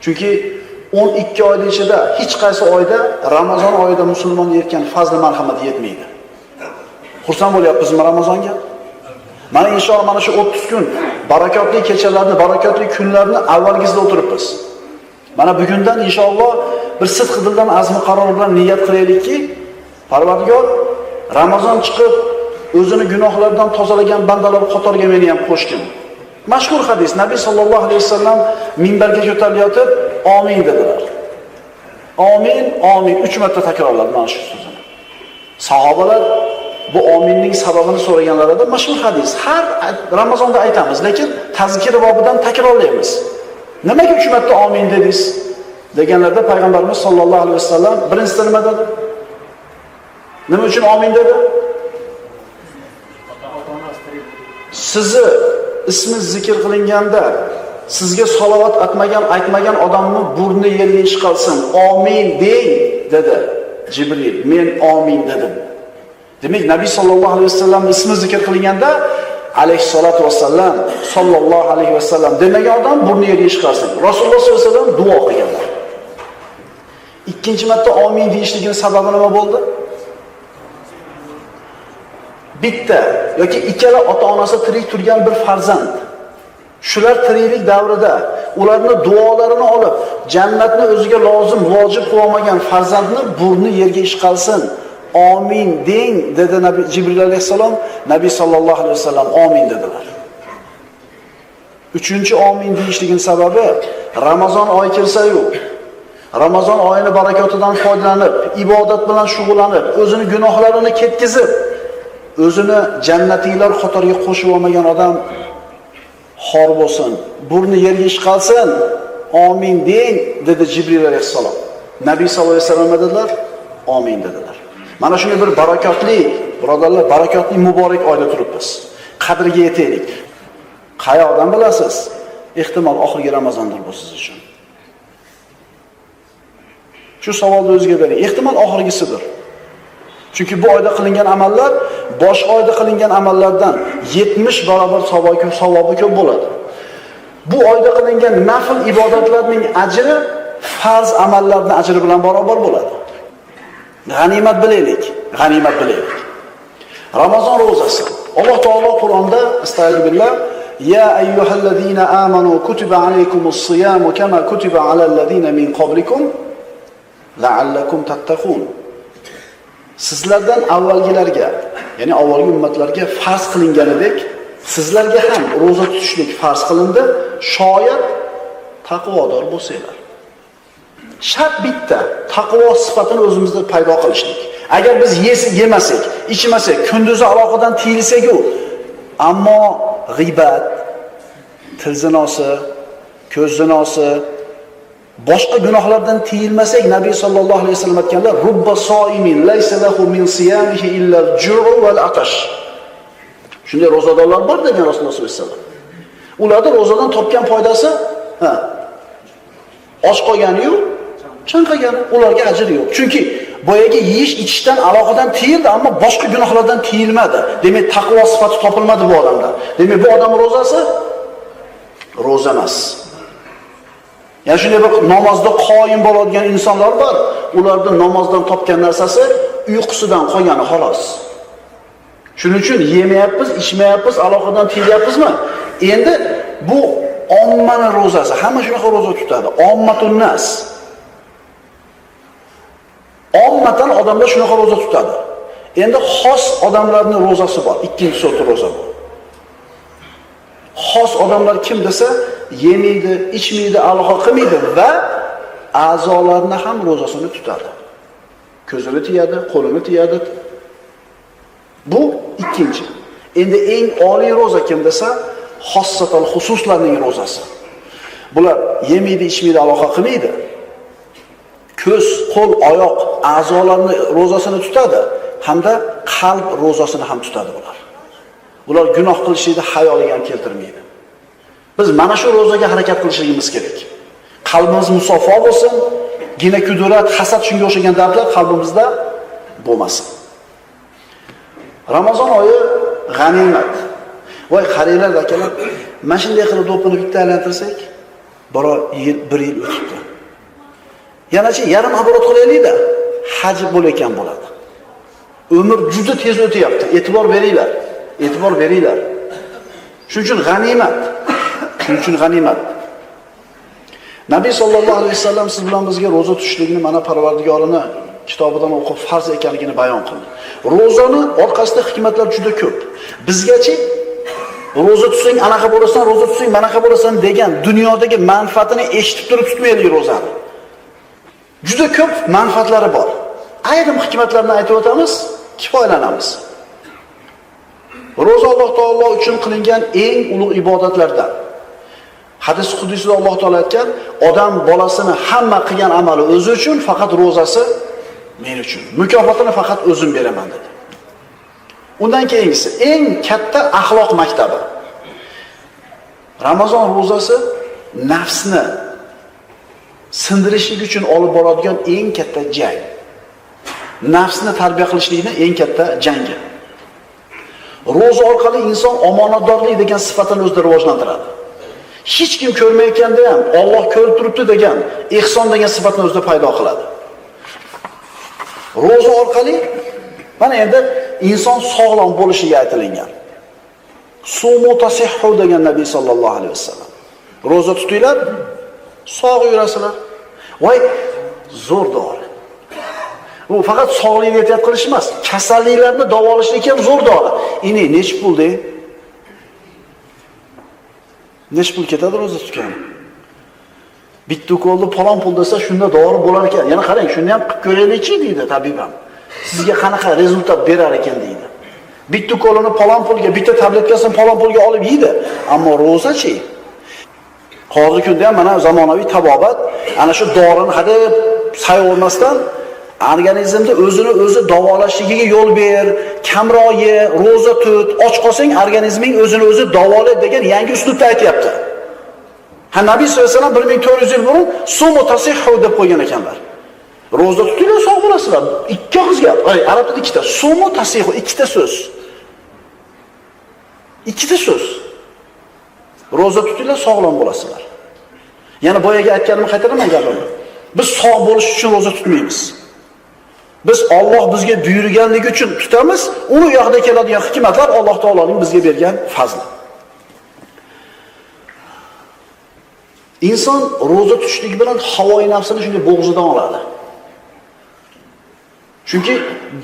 Speaker 2: Chunki 12 oyning ichida hech qaysi oyda Ramazon oyida musulmonga yetgan fazl marhamat yetmaydi. Xursand bo'lyapmizmi Ramazonga? Mana inshaalloh mana shu 30 kun barakotli kechalarni, barakotli kunlarni avvalgizda o'tiribmiz. Mana bugundan inshaalloh bir sidq dildan azmi qaror bilan niyat qilaylikki, Parvardigor Ramazon chiqib o'zini gunohlardan tozalagan bandalar qatoriga meni ham qo'shgin. Mashhur hadis, Nabiy sallallohu alayhi vasallam minbarga ko'tarilayotib, "Amin" dedilar. Amin, amin 3 marta takrorladi mana shu so'zni. Sahobalar bu aminning sababini so'raganlarida mashhur hadis. Har Ramazonda aytamiz, lekin tazkir bobidan takrorlaymiz. Nimaga 3 marta amin dedingiz? Deganlarda payg'ambarimiz sollallohu alayhi vasallam birinchisi nima dedi? Nima uchun amin dedi? Sizni ismingiz zikr qilinganda sizga salovat aytmagan odamni burni yerga ishqalsin. Amin deng dedi Jibril. Men amin dedim. Demak, Nabiy sallallohu alayhi vasallam ismi zikr qilinganda alayhissalatu vassallam sallallohu alayhi vasallam demagan odam burni yerga ishqalsin. Rasululloh sollallohu alayhi vasallam duo qilganlar. Ikkinchi marta amin deyishligining sababi nima bo'ldi? Bitta yoki ikkala ota-onasi tirik turgan bir farzand. Shular tiriklik davrida ularning duolarini olib, jannatni o'ziga lozim, vojib qilmagan farzandni burni yerga ishqalsin. Amin deng dedi Nabiy Jibril alayhisalom. Nabiy sallallohu alayhi vasallam amin dedilar. Uchinchi amin deyishligining sababi Ramazon oyi kelsa-yu, Ramazon oyining barakotidan foydalanib, ibodat bilan shug'ullanib, o'zini gunohlarini ketkizib, o'zini jannatiylar qatoriga qo'shib olmagan odam xor bo'lsin, burni yerga ishqalsin, amin deng dedi Jibril alayhisalom. Nabiy sallallohu alayhi vasallam dedilar, amin dedilar. Mana shunday bir barakotli, birodarlar, barakotli muborak oyda turibmiz. Qadriga yetaylik. Qayoqdan bilasiz? Ehtimol oxirgi Ramazondir bu siz uchun. Shu savolni o'ziga bering. Ehtimol oxirgisidir. Chunki bu oyda qilingan amallar boshqa oyda qilingan amallardan 70 barobar savobi ko'p bo'ladi. Bu oyda qilingan nafl ibodatlarning ajri farz amallarning ajri bilan barobar bo'ladi. G'animat bilaylik, g'animat bilaylik. Ramazon ro'zasi. Alloh taolo Qur'onda astagfirullah ya ayyuhallazina amanu kutiba alaykumus-siyamu kama kutiba alal ladina min qablikum la'allakum tattaqun. Sizlardan avvalgilarga, ya'ni avvalgi ummatlarga farz qilinganidek, sizlarga ham ro'za tutishlik farz qilindi, shoyat taqvodor bo'lsanglar. Shart bitta, taqvo sifatini o'zimizda paydo qilishlik. Agar biz yemasak, ichmasak, kunduzi aloqadan tiyilsak-ku, ammo g'iybat, til zinosi, ko'z zinosi, boshqa gunohlardan tiyilmasak, Nabiy sallallohu alayhi vasallam aytganlar, rubba soimin laysa lahu min siyamihi illa al-ju'u wal atash. Shunday ro'zadorlar bor degan Rasululloh sollallohu alayhi vasallam. Ularning ro'zadan topgan foydasi, och qolgani-yu, chanqagani, ularga ajr yo'q. Chunki boyaga yeyish, ichishdan aloqadan tiyildi, ammo boshqa gunohlardan tiyilmadi. Demak, taqvo sifati topilmadi bu odamda. Demak, bu odam ro'zasi ro'za emas. Yani shunday bir namozda qoyim bo'ladigan insonlar bor. Ularning namozdan topgan narsasi uyqusidan qolgani xolos. Shuning uchun yemayapmiz, ichmayapmiz, aloqadan tiyilyapmizmi? Endi bu ommani ro'zasi. Hamma shunaqa ro'za tutadi. Ommatun nas. Ommatan odamlar shunaqa ro'za tutadi. Endi xos odamlarning ro'zasi bor. Ikkinchi sort ro'za bu. Xos odamlar kim desa, yemaydi, ichmaydi, aloqa qilmaydi va a'zolarni ham ro'zasini tutadi. Ko'zini tiyadi, qo'lini tiyadi. Bu ikkinchi. Endi eng oliy ro'za kim desa, xossatan xususlarning ro'zasi. Bular yemaydi, ichmaydi, aloqa qilmaydi. Ko'z, qo'l, oyoq, a'zolarni ro'zasini tutadi hamda qalb ro'zasini ham tutadi bular. Ular gunoh qilishni hayoliga ham keltirmaydi. Biz mana shu ro'zaga harakat qilishimiz kerak. Qalbimiz musaffo bo'lsin, gina kudurat, hasad shunga o'xshagan dardlar qalbimizda bo'lmasin. Ramazon oyi g'animat. Voy qaranglar akalar, mana shunday qilib do'pini bitta aylantirsak, bir yil o'tibdi. Yanachi yarim aborot qilaylik-da, haj bo'layotgan bo'ladi. Umr juda tez o'tyapti. E'tibor beringlar. E'tibor beringlar. Shuning uchun g'animat. Shuning uchun g'animat. Nabiy sallallohu alayhi vasallam siz bilan bizga roza tutishlikni mana Parvardigorini kitobidan o'qib farz ekanligini bayon qildi. Ro'zani orqasida hikmatlar juda ko'p. Bizgachi roza tutsang anaqa bo'lasan, roza tutsang manaqa bo'lasan degan dunyodagi manfaatini eshitib turib tutmaylik ro'zani. Juda ko'p manfaatlari bor. Ayrim hikmatlarni aytib o'tamiz, kifoyalanamiz. Roza Alloh taolo uchun qilingan eng ulug' ibodatlardan. Hadis qudusida Alloh taolo aytgan, odam bolasini hamma qilgan amali o'zi uchun, faqat ro'zasi men uchun. Mukofotini faqat o'zim beraman dedi. Undan keyingisi eng katta axloq maktabi. Ramazon ro'zasi nafsni sindirishlik uchun olib boradigan eng katta jang. Nafsni tarbiya qilishlikning eng katta jangi. Ro'za orqali inson omonatdorlik degan sifatini o'zida rivojlantiradi. Hech kim ko'rmayotganda ham Alloh ko'rib turibdi degan ihson degan sifatni o'zida paydo qiladi. Ro'za orqali mana endi inson sog'lom bo'lishiga aytilgan. Sumu tasihhu degan Nabiy sallallohu alayhi vasallam. Ro'za tutinglar, sog' yurasizlar. Voy, zo'r dori. Bu faqat sog'likni ehtiyot qilish emas, kasalliklarni davolashlik ham zo'r dori. Ini nech pul deng? Nech pul ketadi ro'za tutgan? Bitta ukolni falon pul desa shunda dori bo'lar ekan. Yana qarang, shuni ham qilib ko'raylikchi deydi tabibam. Sizga qanaqa rezultat berar ekan deydi. Bitta ukolni falon pulga, bitta tabletkasini falon pulga olib yeydi, ammo ro'zachi? Hozirgi kunda ham mana zamonaviy tabobat ana shu dorini hadeb sayolmasdan organizmda o'zini o'zi davolashligiga yo'l ber, kamroq ye, ro'za tut, och qolsang organizming o'zini o'zi davolaydi degan yangi uslubda aytayapti. Nabiy sollallohu alayhi vasallam 1400 yil burun sumu tasihhu deb qo'ygan ekanlar. Ro'za tutinglar, sog' bo'lasizlar. Ikki og'iz gap. Arab tilida ikkita. Sumu tasihhu ikkita so'z. Ikkita so'z. Ro'za tutinglar, sog'lom bo'lasizlar. Yana boyaga aytganimni qaytaraman gapimni. Biz sog' bo'lish uchun ro'za tutmaymiz. Biz Alloh bizga buyurganligi uchun tutamiz. Uni u yoqda keladigan hikmatlar Alloh taoloning bizga bergan fazli. Inson ro'za tutishlik bilan havoyi nafsini shunga bo'g'zidan oladi. Chunki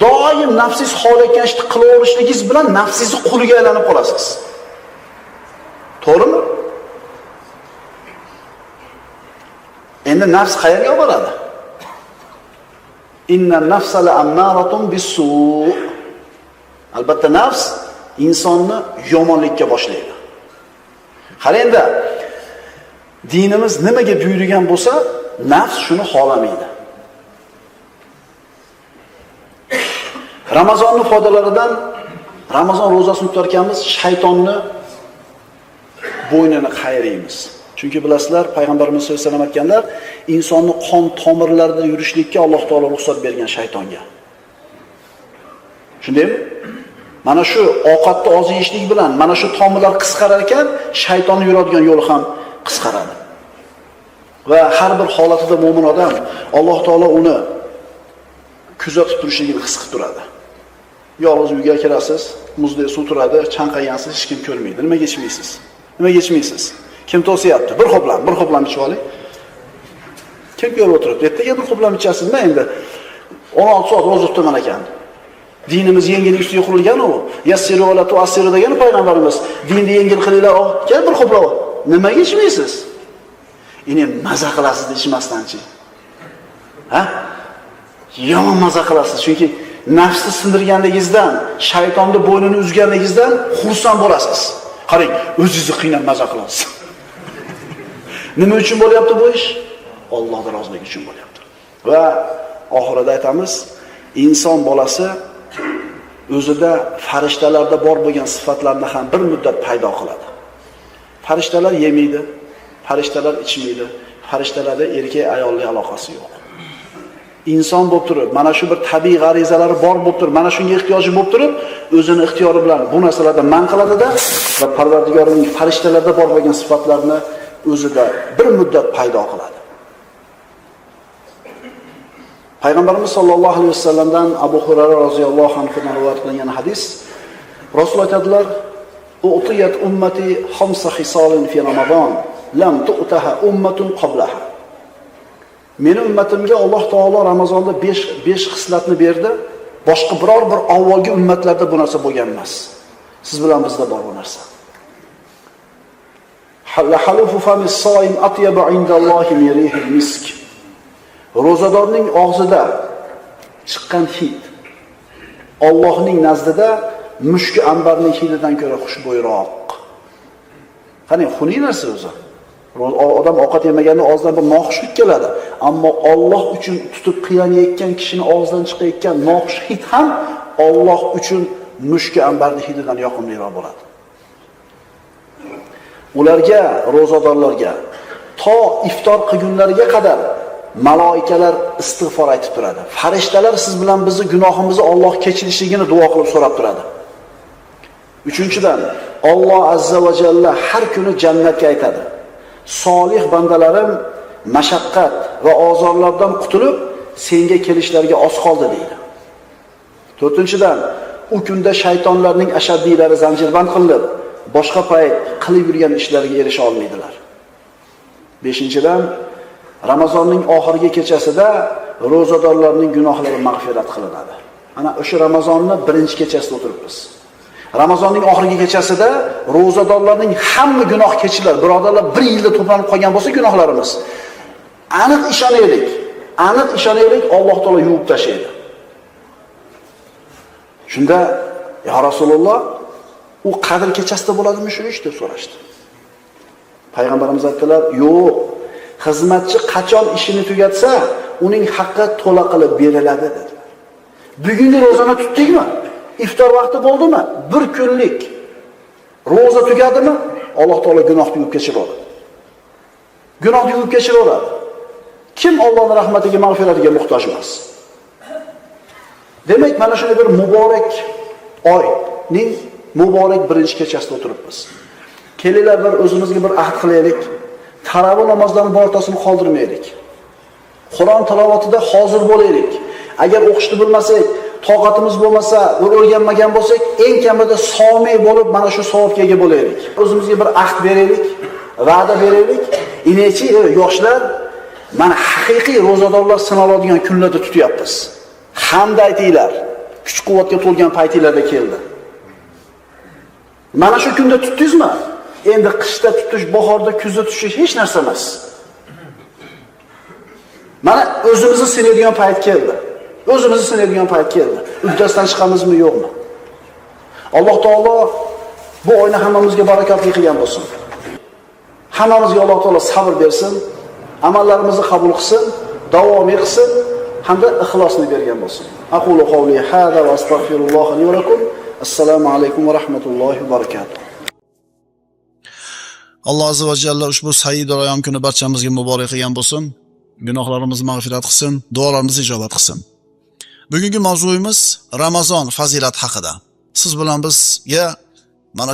Speaker 2: doim nafsiz xohlayotgan ishni qilaverishligingiz bilan nafsizni quliga aylanib qolasiz. To'g'rimi? Endi nafs qayerga olib boradi? Inna nafsa la ammaratun bis-su'. Albatta nafs insonni yomonlikka boshlaydi. Qarang endi dinimiz nimaga buyurgan bo'lsa, nafs shuni xohlamaydi. Ramazonning foydalaridan Ramazon ro'zasini tutarkanmiz, shaytonni bo'ynini qayraymiz. Chunki bilasizlar, payg'ambarimiz sollallohu alayhi vasallam aytganlar, insonni qon tomirlarida yurishlikka Alloh taolo ruxsat bergan shaytonga. Shundaymi? Mana shu ovqatni oz yeyishlik bilan mana shu tomirlar qisqarar ekan, shaytonning yuradigan yo'li ham qisqaradi. Va har bir holatida mu'min odam Alloh taolo uni kuzatib turishligini his qilib turadi. Yolg'iz uyga kirasiz, muzda suv turadi, chanqagansiz, hech kim ko'rmaydi. Nimaga ichmaysiz? Nimaga ichmaysiz? Kim to'siyapti? Bir xo'plam ichib oling. Kim ko'rib o'tiribdi? Ertaga bir xo'plam ichasizmi endi? 16 soat ro'za tutaman ekan. Dinimiz yengillik ustiga qurilgan u. Yassiru va la tu'assiru degan payg'ambarimiz. Dinni yengil qilinglar, kel bir xo'plam. Nimaga ichmaysiz? Ini maza qilasiz ichmasdanchi. Ha? Yomon maza qilasiz, chunki nafsni sindirganligingizdan, shaytonni bo'ynini uzganligingizdan xursand bo'lasiz. Qarang, o'zingizni qiynab maza qilasiz. Nima uchun bo'lyapti bu ish? Allohning roziligi uchun bo'lyapti. Va oxirida aytamiz, inson bolasi o'zida farishtalarda bor bo'lgan sifatlarni ham bir muddat paydo qiladi. Farishtalar yemaydi, farishtalar ichmaydi, farishtalarda erkak ayolli aloqasi yo'q. Inson bo'lib turib, mana shu bir tabiiy g'arizalari bor bo'lib turib, mana shunga ehtiyoji bo'lib turib, o'zini ixtiyori bilan bu narsalardan man qiladida va Parvardigorning farishtalarda bor bo'lgan sifatlarni o'zida bir muddat paydo qiladi. Payg'ambarimiz sollallohu alayhi vasallamdan Abu Hurayra roziyallohu anhudan rivoyat qilingan hadis, Rasul aytadilar: "U'tiyat ummati khamsa khisalin fi Ramazon, lam tu'taha ummatun qablaha." Meni ummatimga Alloh taolo Ramazonda 5 xislatni berdi. Boshqa biror bir avvalgi ummatlarda bu narsa bo'lgan emas. Siz bilan bizda bor bu narsa. La halufu famis soim atyabu indallohi min rihil misk. Ro'zadorning og'zida chiqqan hid Allohning nazdida mushki ambarning hididan ko'ra xushbo'yroq. Qani xunuk narsa o'zi. Odam ovqat yemaganda og'zidan bir noxushlik keladi, ammo Alloh uchun tutib qiylanayotgan kishining og'zidan chiqayotgan noxush hid ham Alloh uchun mushki ambarning hididan yoqimliroq bo'ladi. Ularga, ro'zadorlarga to iftor qilgunlariga qadar malaikalar istig'for aytib turadi. Farishtalar siz bilan bizni gunohimizni Alloh kechirishligini duo qilib so'rab turadi. Uchinchidan, Alloh azza va jalla har kuni jannatga aytadi: "Solih bandalarim mashaqqat va ozorlardan qutulib, senga kelishlariga oz qoldi" deydi. To'rtinchidan, u kunda shaytonlarning ashaddiylari zanjirband qilinib, boshqa payt qilib yurgan ishlariga erisha olmaydilar. Beshinchidan, Ramazonning oxirgi kechasida ro'zadorlarning gunohlari mag'firat qilinadi. Ana o'sha Ramazonning birinchi kechasida o'tiribmiz. Ramazonning oxirgi kechasida ro'zadorlarning hamma gunoh kechiriladi. Birodarlar, 1 yilda to'planib qolgan bo'lsa gunohlarimiz, aniq ishonaylik, Alloh taolo yuvib tashlaydi. Shunda, "Ya Rasululloh, u qadr kechasida bo'ladimi shu ish?" deb so'rashdi. Payg'ambarimiz aytdilar: "Yo'q, xizmatchi qachon ishini tugatsa, uning haqqi to'la qilib beriladi" dedilar. Bugungi ro'zani tutdikmi? Iftor vaqti bo'ldimi? 1 kunlik ro'za tugadimi? Alloh taolo gunohni yuvib kechiradi. Gunohni yuvib kechiradi. Kim Allohning rahmatiga, mag'firatiga muhtoj emas? Demak, mana shunday bir muborak oyning muborak birinchi kechasida o'tiribmiz. Kelinglar bir o'zimizga bir ahd qilaylik. Taravih namozlarining birortasini qoldirmaylik. Qur'on tilovatida hozir bo'laylik. Agar o'qishni bilmasak, toqatimiz bo'lmasa, o'rganmagan bo'lsak, eng kamida somiy bo'lib mana shu savobga ega bo'laylik. O'zimizga bir ahd beraylik, va'da beraylik. Inechi yoshlar, mana haqiqiy ro'zadorlar sinaladigan kunlarda tutyapmiz. Hamda aytinglar, kuch-quvvatga to'lgan paytinglarda keldi. Mana shu kunda tutdingizmi? Endi qishda tutish, bahorda, kuzda tutish hech narsa emas. Mana o'zimizni sinadigan payt keldi. Uddasidan chiqamizmi, yo'qmi? Alloh taolo bu oyni hammamizga barakatli qilgan bo'lsin. Hammamizga Alloh taolo sabr bersin, amallarimizni qabul qilsin, davomiy qilsin hamda ixlosni bergan bo'lsin. Aqulu qawli hada va astagfirulloh li va lakum. Assalomu alaykum va rahmatullohi va barakatuh.
Speaker 1: Alloh azza va jalla ushbu sayyid ayom kuni barchamizga muborak qilgan bo'lsin. Gunohlarimizni mag'firat qilsin, duolarimizni ijobat qilsin. Bugungi mavzuyimiz Ramazon fazilati haqida. Siz bilan bizga mana